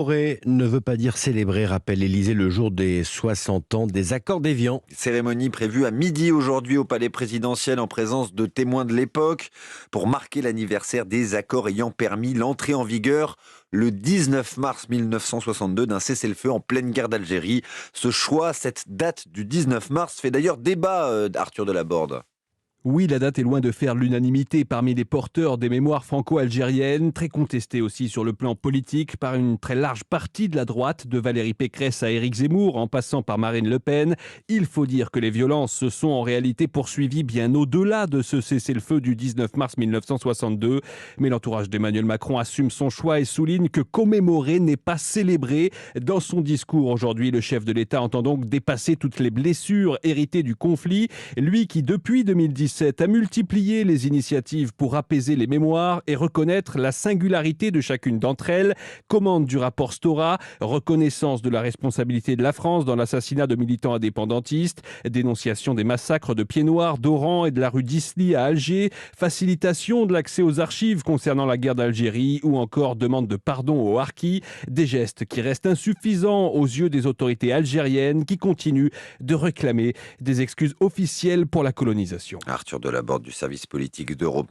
Commémorer ne veut pas dire célébrer, rappelle l'Élysée le jour des 60 ans des accords d'Évian. Cérémonie prévue à midi aujourd'hui au palais présidentiel en présence de témoins de l'époque pour marquer l'anniversaire des accords ayant permis l'entrée en vigueur le 19 mars 1962 d'un cessez-le-feu en pleine guerre d'Algérie. Ce choix, cette date du 19 mars fait d'ailleurs débat, Arthur Delaborde. Oui, la date est loin de faire l'unanimité parmi les porteurs des mémoires franco-algériennes, très contestée aussi sur le plan politique par une très large partie de la droite, de Valérie Pécresse à Éric Zemmour, en passant par Marine Le Pen. Il faut dire que les violences se sont en réalité poursuivies bien au-delà de ce cessez-le-feu du 19 mars 1962. Mais l'entourage d'Emmanuel Macron assume son choix et souligne que commémorer n'est pas célébrer. Dans son discours aujourd'hui, le chef de l'État entend donc dépasser toutes les blessures héritées du conflit. Lui qui, depuis 2017, a multiplié les initiatives pour apaiser les mémoires et reconnaître la singularité de chacune d'entre elles. Commande du rapport Stora, reconnaissance de la responsabilité de la France dans l'assassinat de militants indépendantistes, dénonciation des massacres de Pieds-Noirs, d'Oran et de la rue d'Isly à Alger, facilitation de l'accès aux archives concernant la guerre d'Algérie ou encore demande de pardon aux harkis. Des gestes qui restent insuffisants aux yeux des autorités algériennes qui continuent de réclamer des excuses officielles pour la colonisation. Arthur Delaborde du service politique d'Europe